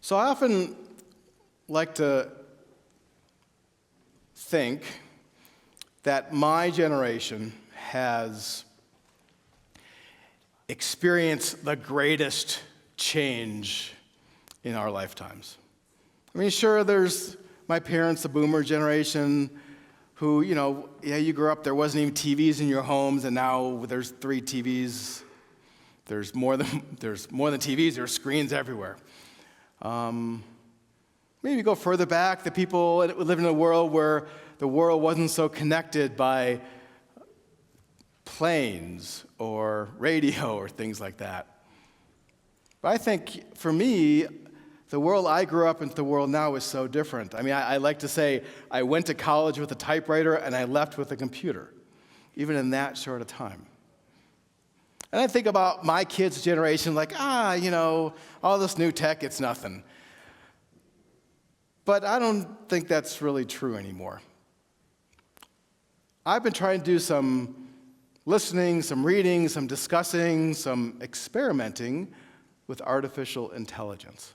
So I often like to think that my generation has experienced the greatest change in our lifetimes. I mean, sure, there's my parents, the boomer generation, who, you grew up, there wasn't even TVs in your homes, and now there's 3 TVs. There's more than TVs, there's screens everywhere. Maybe go further back, the people that live in a world where the world wasn't so connected by planes or radio or things like that. But I think, for me, the world I grew up into, the world now is so different. I mean, I like to say I went to college with a typewriter and I left with a computer, even in that short a time. And I think about my kids' generation like, all this new tech, it's nothing. But I don't think that's really true anymore. I've been trying to do some listening, some reading, some discussing, some experimenting with artificial intelligence.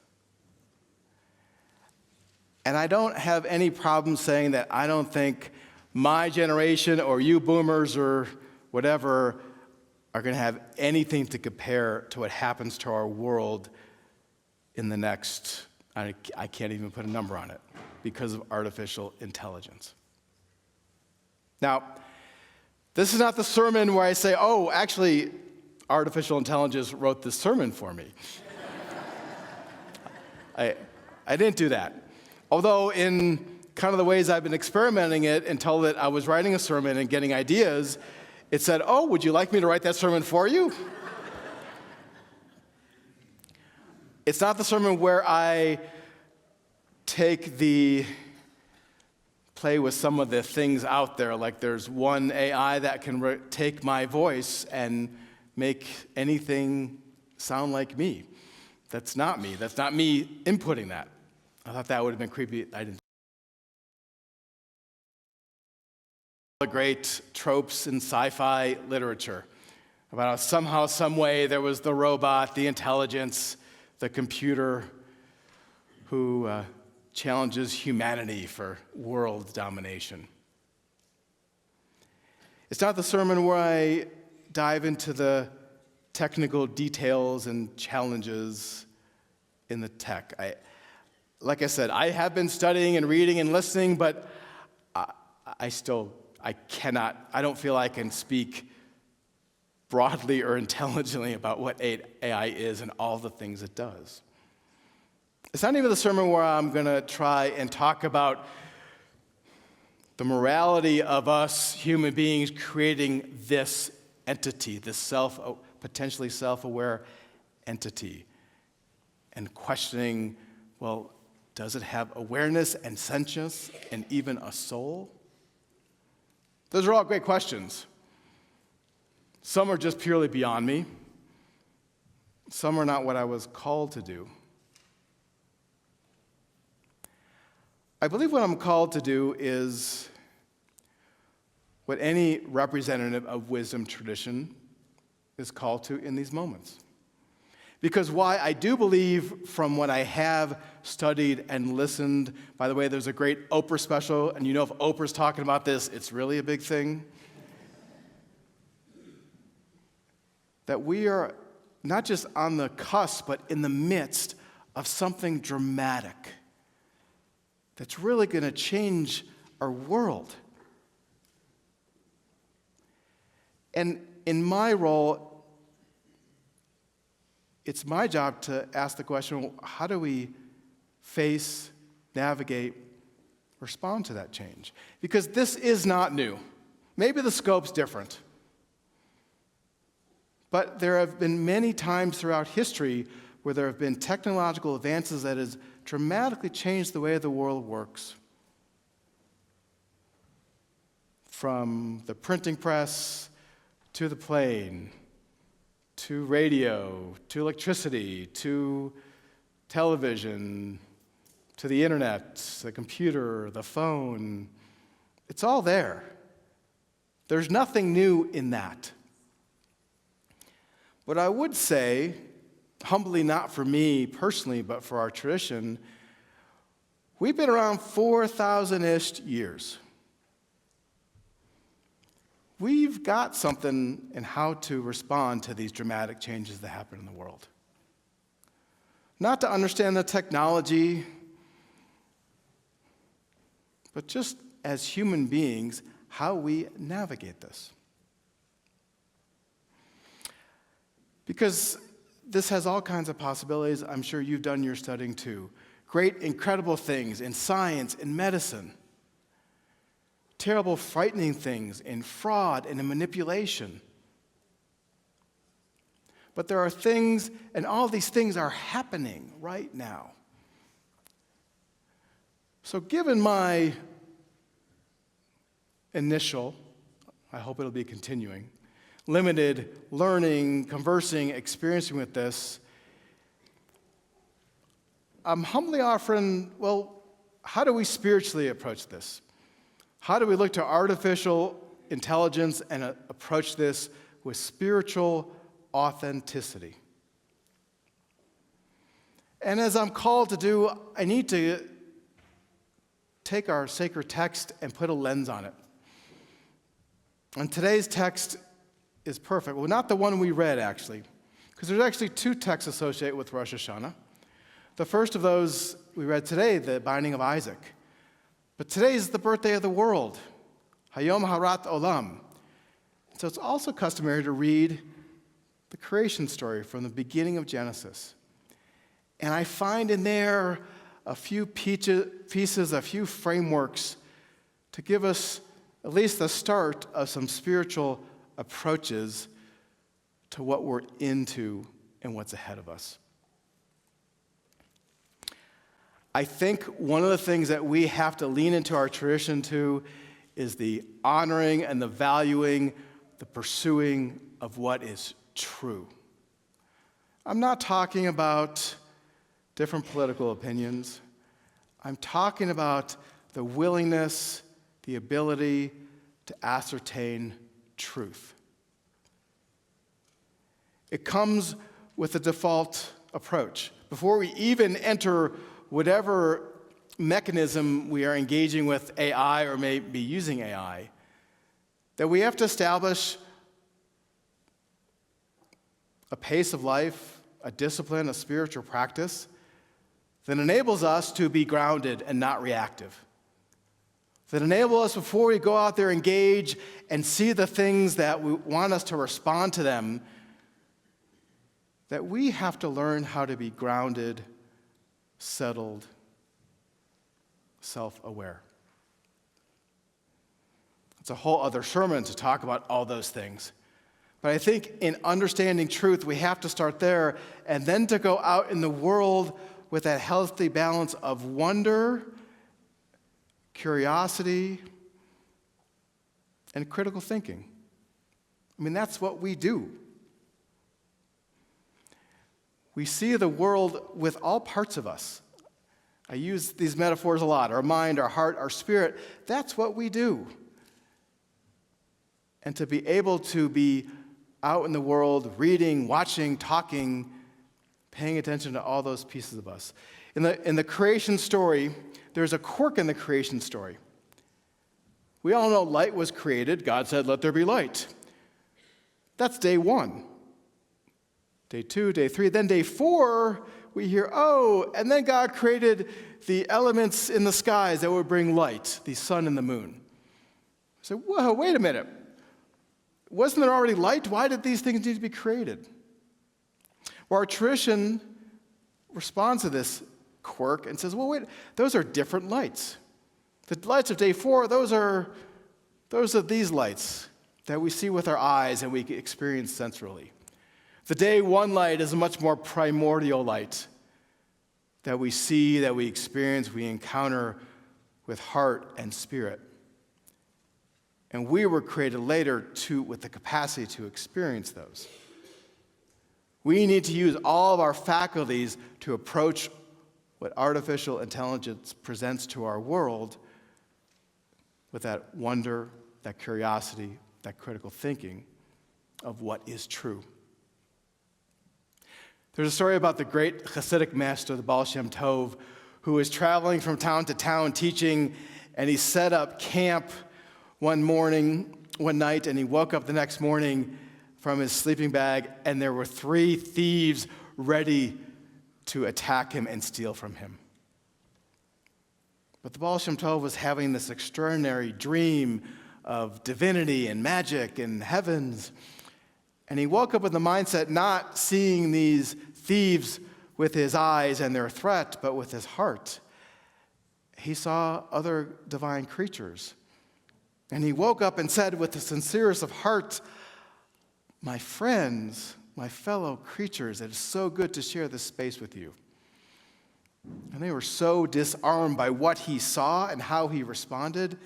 And I don't have any problem saying that I don't think my generation or you boomers or whatever are going to have anything to compare to what happens to our world in the next, I can't even put a number on it, because of artificial intelligence. Now, this is not the sermon where I say, actually, artificial intelligence wrote this sermon for me. I didn't do that. Although in kind of the ways I've been experimenting it until that I was writing a sermon and getting ideas, it said, would you like me to write that sermon for you? It's not the sermon where I play with some of the things out there, like there's one AI that can take my voice and make anything sound like me. That's not me. That's not me inputting that. I thought that would have been creepy. I didn't. The great tropes in sci-fi literature about how somehow, some way, there was the robot, the intelligence, the computer who challenges humanity for world domination. It's not the sermon where I dive into the technical details and challenges in the tech. Like I said, I have been studying and reading and listening, but I don't feel I can speak broadly or intelligently about what AI is and all the things it does. It's not even the sermon where I'm going to try and talk about the morality of us human beings creating this entity, this potentially self-aware entity, and questioning, does it have awareness and sentience and even a soul? Those are all great questions. Some are just purely beyond me. Some are not what I was called to do. I believe what I'm called to do is what any representative of wisdom tradition is called to in these moments. Because why I do believe, from what I have studied and listened, by the way, there's a great Oprah special, and if Oprah's talking about this, it's really a big thing, that we are not just on the cusp, but in the midst of something dramatic that's really going to change our world. And in my role, it's my job to ask the question, how do we face, navigate, respond to that change? Because this is not new. Maybe the scope's different. But there have been many times throughout history where there have been technological advances that has dramatically changed the way the world works. From the printing press to the plane, to radio, to electricity, to television, to the internet, the computer, the phone. It's all there. There's nothing new in that. But I would say humbly not for me personally, but for our tradition, we've been around 4,000-ish years. We've got something in how to respond to these dramatic changes that happen in the world. Not to understand the technology, but just as human beings, how we navigate this. Because this has all kinds of possibilities. I'm sure you've done your studying too. Great, incredible things in science, in medicine. Terrible, frightening things in fraud and in manipulation. But there are things, and all these things are happening right now. So given my initial, I hope it'll be continuing, limited learning, conversing, experiencing with this, I'm humbly offering, well, how do we spiritually approach this? How do we look to artificial intelligence and approach this with spiritual authenticity? And as I'm called to do, I need to take our sacred text and put a lens on it. And today's text is perfect. Well, not the one we read, actually, because there's actually two texts associated with Rosh Hashanah. The first of those we read today, the binding of Isaac. But today is the birthday of the world, Hayom Harat Olam. So it's also customary to read the creation story from the beginning of Genesis. And I find in there a few pieces, a few frameworks to give us at least the start of some spiritual approaches to what we're into and what's ahead of us. I think one of the things that we have to lean into our tradition to is the honoring and the valuing, the pursuing of what is true. I'm not talking about different political opinions. I'm talking about the willingness, the ability to ascertain truth. It comes with a default approach. Before we even enter whatever mechanism we are engaging with AI or may be using AI, that we have to establish a pace of life, a discipline, a spiritual practice that enables us to be grounded and not reactive. That enable us before we go out there, engage and see the things that we want us to respond to them, that we have to learn how to be grounded, settled, self-aware. It's a whole other sermon to talk about all those things. But I think in understanding truth, we have to start there and then to go out in the world with that healthy balance of wonder, curiosity, and critical thinking. I mean, that's what we do. We see the world with all parts of us. I use these metaphors a lot. Our mind, our heart, our spirit. That's what we do. And to be able to be out in the world, reading, watching, talking, paying attention to all those pieces of us. In the creation story, there's a quirk in the creation story. We all know light was created. God said, "Let there be light." That's day one. Day 2, day 3, then day 4, we hear, and then God created the elements in the skies that would bring light, the sun and the moon. So, whoa, wait a minute. Wasn't there already light? Why did these things need to be created? Well, our tradition responds to this quirk and says, well, wait, those are different lights. The lights of day 4, those are these lights that we see with our eyes and we experience sensorily. The day 1 light is a much more primordial light that we see, that we experience, we encounter with heart and spirit. And we were created later with the capacity to experience those. We need to use all of our faculties to approach what artificial intelligence presents to our world with that wonder, that curiosity, that critical thinking of what is true. There's a story about the great Hasidic master, the Baal Shem Tov, who was traveling from town to town teaching, and he set up camp one night, and he woke up the next morning from his sleeping bag, and there were 3 thieves ready to attack him and steal from him. But the Baal Shem Tov was having this extraordinary dream of divinity and magic and heavens. And he woke up with the mindset not seeing these thieves with his eyes and their threat, but with his heart. He saw other divine creatures. And he woke up and said with the sincerest of heart, "My friends, my fellow creatures, it is so good to share this space with you." And they were so disarmed by what he saw and how he responded,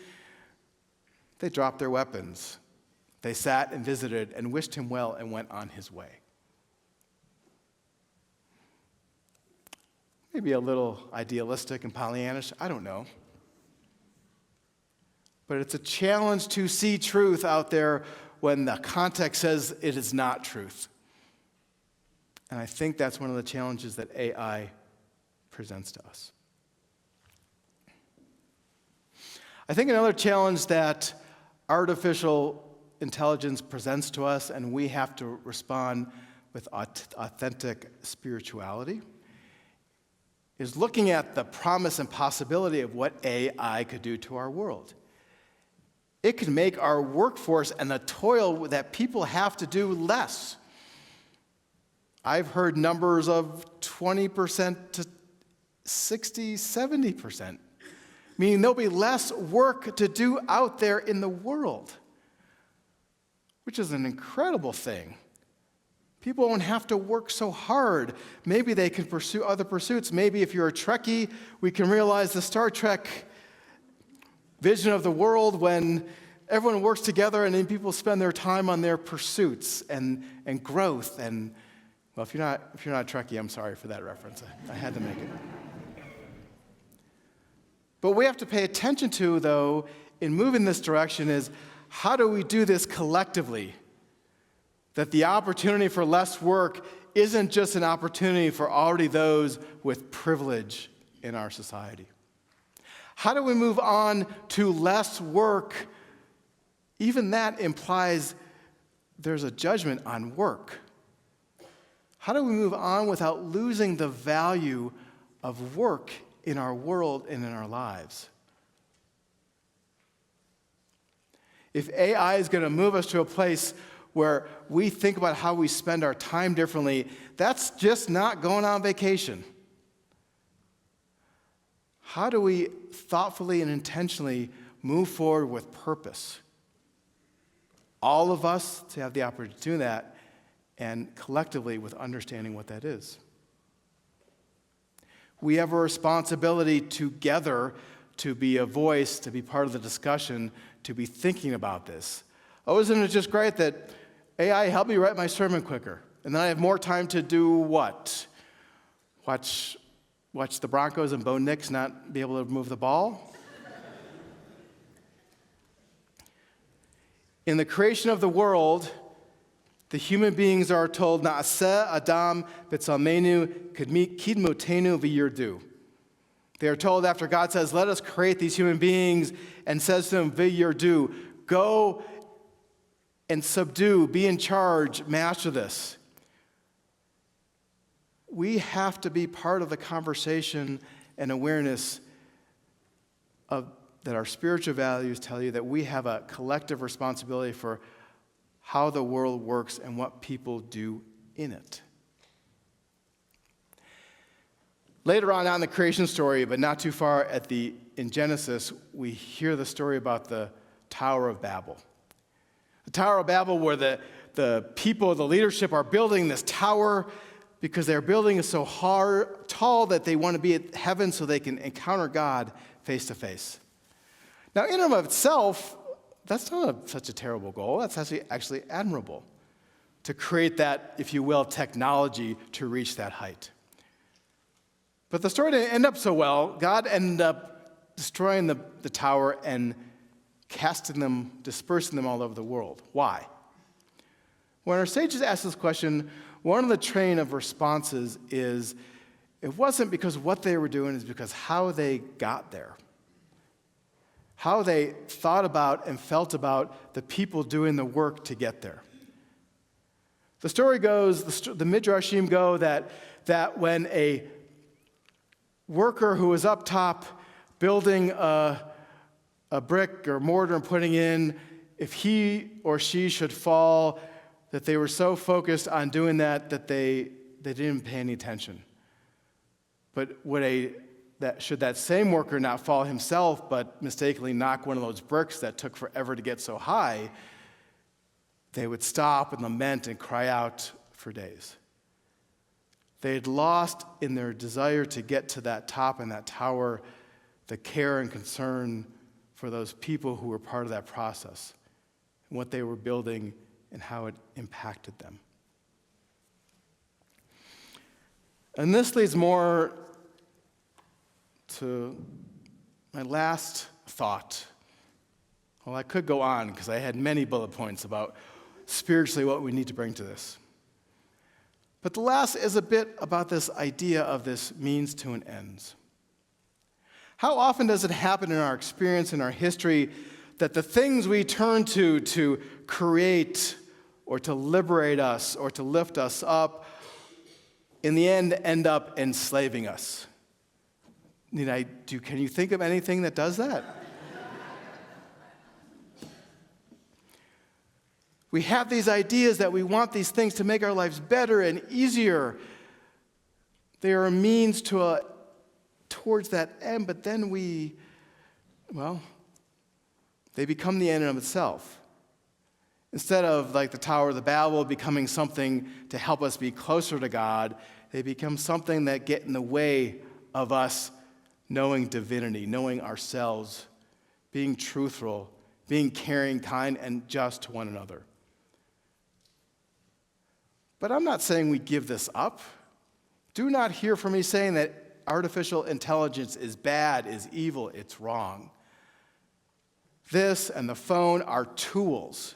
they dropped their weapons. They sat and visited and wished him well and went on his way. Maybe a little idealistic and Pollyannish, I don't know. But it's a challenge to see truth out there when the context says it is not truth. And I think that's one of the challenges that AI presents to us. I think another challenge that artificial intelligence presents to us, and we have to respond with authentic spirituality, is looking at the promise and possibility of what AI could do to our world. It can make our workforce and the toil that people have to do less. I've heard numbers of 20% to 60, 70%, meaning there'll be less work to do out there in the world, which is an incredible thing. People won't have to work so hard. Maybe they can pursue other pursuits. Maybe if you're a Trekkie, we can realize the Star Trek vision of the world when everyone works together and then people spend their time on their pursuits and growth. And, well, if you're not a Trekkie, I'm sorry for that reference. I had to make it. But we have to pay attention to, though, in moving this direction is how do we do this collectively? That the opportunity for less work isn't just an opportunity for already those with privilege in our society. How do we move on to less work? Even that implies there's a judgment on work. How do we move on without losing the value of work in our world and in our lives? If AI is going to move us to a place where we think about how we spend our time differently, that's just not going on vacation. How do we thoughtfully and intentionally move forward with purpose? All of us to have the opportunity to do that, and collectively with understanding what that is. We have a responsibility together to be a voice, to be part of the discussion, to be thinking about this. Oh, isn't it just great that AI helped me write my sermon quicker, and then I have more time to do what? Watch the Broncos and Bo Nix not be able to move the ball? In the creation of the world, the human beings are told, Na'aseh Adam b'tzalmenu kidmotenu v'yirdu. They are told after God says, let us create these human beings, and says to them, v'yirdu, go and subdue, be in charge, master this. We have to be part of the conversation and awareness of that our spiritual values tell you that we have a collective responsibility for how the world works and what people do in it. Later on in the creation story, but not too far in Genesis, we hear the story about the Tower of Babel. The Tower of Babel, where the people, the leadership are building this tower because their building is so tall that they want to be at heaven so they can encounter God face to face. Now, in and of itself, that's not such a terrible goal. That's actually admirable to create that, if you will, technology to reach that height. But the story didn't end up so well. God ended up destroying the tower and dispersing them all over the world. Why? When our sages ask this question, one of the train of responses is it wasn't because what they were doing, it's because how they got there. How they thought about and felt about the people doing the work to get there. The story goes, the Midrashim go that when a worker who was up top building a brick or mortar and putting in, if he or she should fall, that they were so focused on doing that they didn't pay any attention. But should that same worker not fall himself, but mistakenly knock one of those bricks that took forever to get so high, they would stop and lament and cry out for days. They had lost in their desire to get to that top and that tower the care and concern for those people who were part of that process, and what they were building and how it impacted them. And this leads more to my last thought. Well, I could go on because I had many bullet points about spiritually what we need to bring to this. But the last is a bit about this idea of this means to an ends. How often does it happen in our experience, in our history, that the things we turn to create or to liberate us or to lift us up, in the end up enslaving us? Can you think of anything that does that? We have these ideas that we want these things to make our lives better and easier. They are a means towards that end, but then they become the end in of itself. Instead of like the Tower of the Babel becoming something to help us be closer to God, they become something that get in the way of us knowing divinity, knowing ourselves, being truthful, being caring, kind, and just to one another. But I'm not saying we give this up. Do not hear from me saying that artificial intelligence is bad, is evil, it's wrong. This and the phone are tools.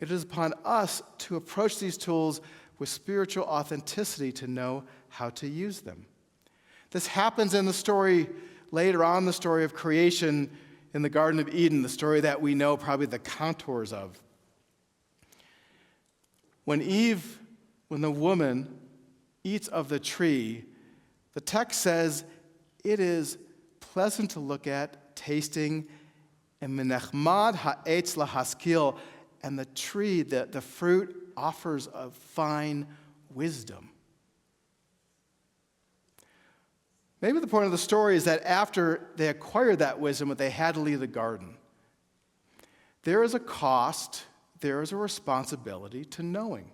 It is upon us to approach these tools with spiritual authenticity to know how to use them. This happens in the story, later on, the story of creation in the Garden of Eden, the story that we know probably the contours of. When the woman eats of the tree, the text says it is pleasant to look at, tasting, and menachmad ha'etz lahaskil, and the tree, the fruit, offers a fine wisdom. Maybe the point of the story is that after they acquired that wisdom, they had to leave the garden. There is a cost, there is a responsibility to knowing.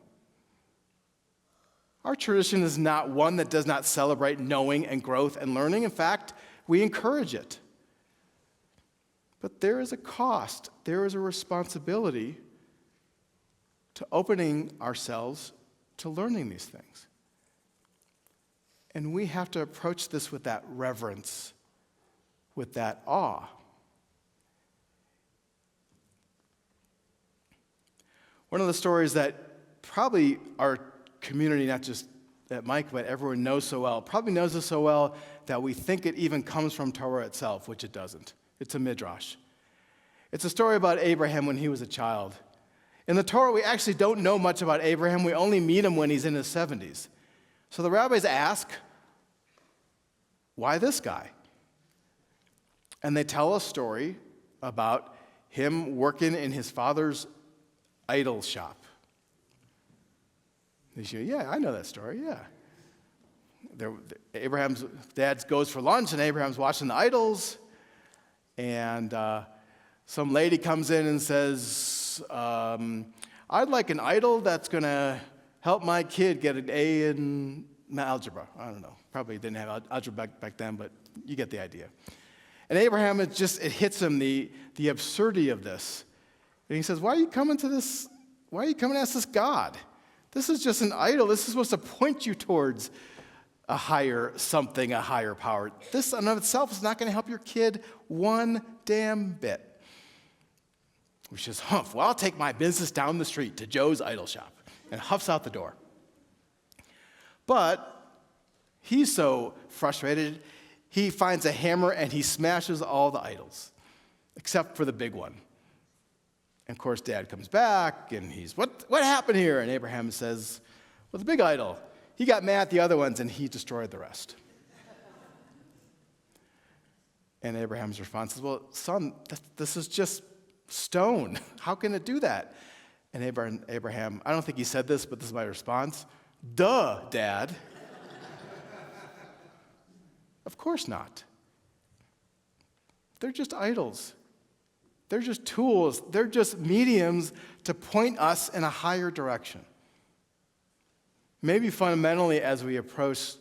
Our tradition is not one that does not celebrate knowing and growth and learning. In fact, we encourage it. But there is a cost, there is a responsibility to opening ourselves to learning these things. And we have to approach this with that reverence, with that awe. One of the stories that probably our community, not just at Mike, but everyone knows so well, probably knows this so well that we think it even comes from Torah itself, which it doesn't. It's a midrash. It's a story about Abraham when he was a child. In the Torah, we actually don't know much about Abraham. We only meet him when he's in his 70s. So the rabbis ask, why this guy? And they tell a story about him working in his father's idol shop. They say, yeah, I know that story, yeah. Abraham's dad goes for lunch, and Abraham's watching the idols, and some lady comes in and says, I'd like an idol that's going to help my kid get an A in algebra. I don't know. Probably didn't have algebra back then, but you get the idea. And Abraham, it hits him, the absurdity of this. And he says, why are you coming to this? Why are you coming to ask this God? This is just an idol. This is supposed to point you towards a higher something, a higher power. This in and of itself is not going to help your kid one damn bit. Which is, well, I'll take my business down the street to Joe's idol shop. and huffs out the door. But he's so frustrated, he finds a hammer and he smashes all the idols, except for the big one. And of course, Dad comes back and he's, what happened here? And Abraham says, well, the big idol. He got mad at the other ones and he destroyed the rest. And Abraham's response is, well, son, this is just stone. How can it do that? And Abraham, I don't think he said this, but this is my response. Duh, Dad. Of course not. They're just idols. They're just tools. They're just mediums to point us in a higher direction. Maybe fundamentally, as we approach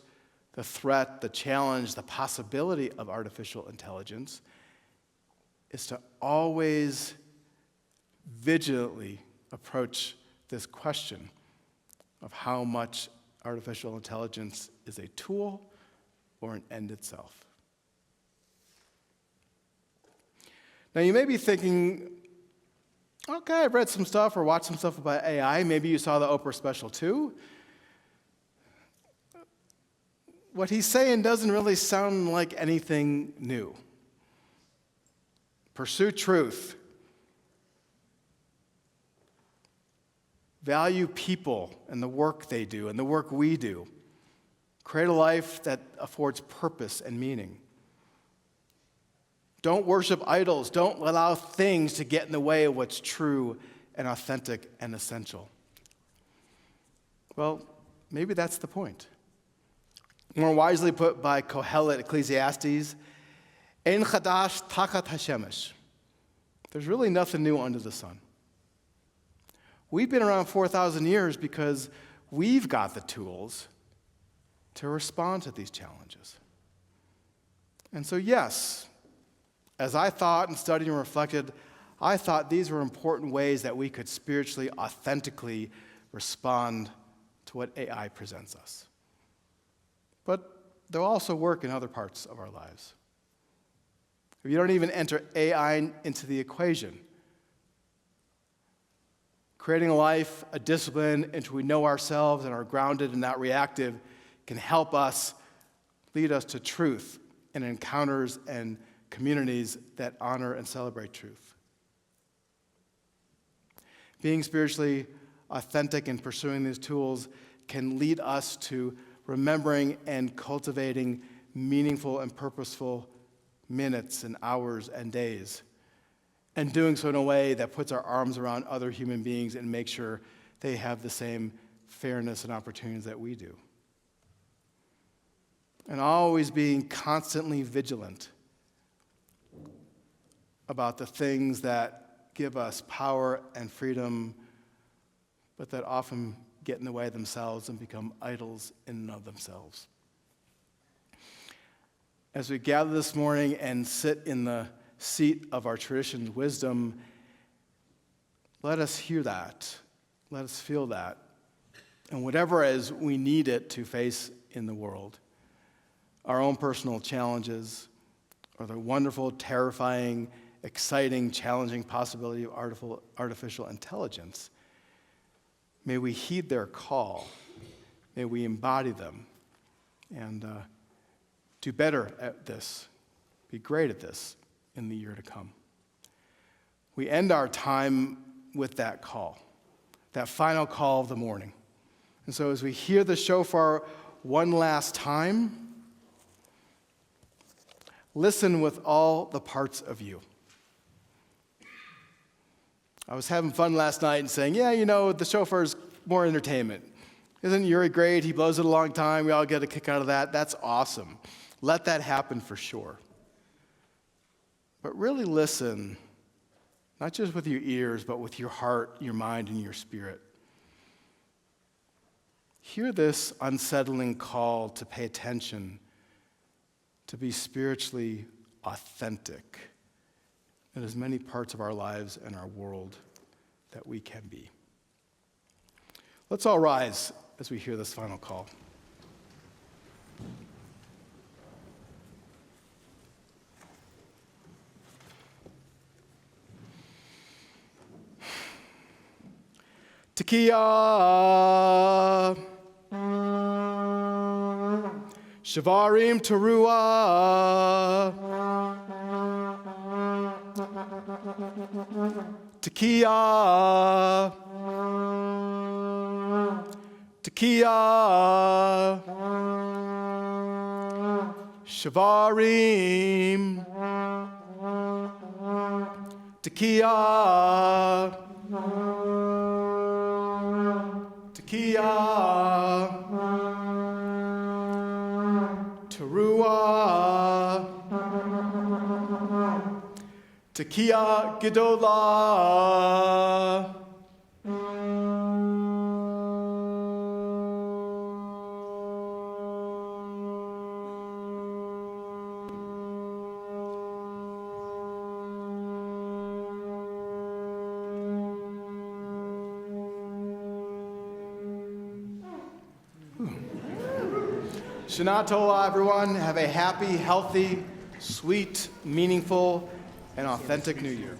the threat, the challenge, the possibility of artificial intelligence, is to always vigilantly approach this question of how much artificial intelligence is a tool or an end itself. Now, you may be thinking, okay, I've read some stuff or watched some stuff about AI. Maybe you saw the Oprah special too. What he's saying doesn't really sound like anything new. Pursue truth. Value people and the work they do and the work we do. Create a life that affords purpose and meaning. Don't worship idols. Don't allow things to get in the way of what's true and authentic and essential. Well, maybe that's the point. More wisely put by Kohelet, Ecclesiastes, Ein chadash tachat hashemesh. There's really nothing new under the sun. We've been around 4,000 years because we've got the tools to respond to these challenges. And so, yes, as I thought and studied and reflected, I thought these were important ways that we could spiritually, authentically respond to what AI presents us. But they'll also work in other parts of our lives. If you don't even enter AI into the equation, creating a life, a discipline in which we know ourselves and are grounded and not reactive can help us, lead us to truth and encounters and communities that honor and celebrate truth. Being spiritually authentic and pursuing these tools can lead us to remembering and cultivating meaningful and purposeful minutes and hours and days, and doing so in a way that puts our arms around other human beings and makes sure they have the same fairness and opportunities that we do. And always being constantly vigilant about the things that give us power and freedom, but that often get in the way themselves and become idols in and of themselves. As we gather this morning and sit in the seat of our tradition's wisdom, let us hear that. Let us feel that. And whatever as we need it to face in the world, our own personal challenges, or the wonderful, terrifying, exciting, challenging possibility of artificial intelligence, may we heed their call. May we embody them and do better at this, be great at this in the year to come. We end our time with that call, that final call of the morning. And so as we hear the shofar one last time, listen with all the parts of you. I was having fun last night and saying, the shofar is more entertainment. Isn't Yuri great? He blows it a long time. We all get a kick out of that. That's awesome. Let that happen for sure. But really listen, not just with your ears, but with your heart, your mind, and your spirit. Hear this unsettling call to pay attention, to be spiritually authentic in as many parts of our lives and our world that we can be. Let's all rise as we hear this final call. To Tekiah. Shavarim Teruah. Tekiah. Tekiah. Shavarim. Tekiah. Tekiah. Teruah. Tekiah Gedolah. Shana Tova, everyone. Have a happy, healthy, sweet, meaningful, and authentic New Year.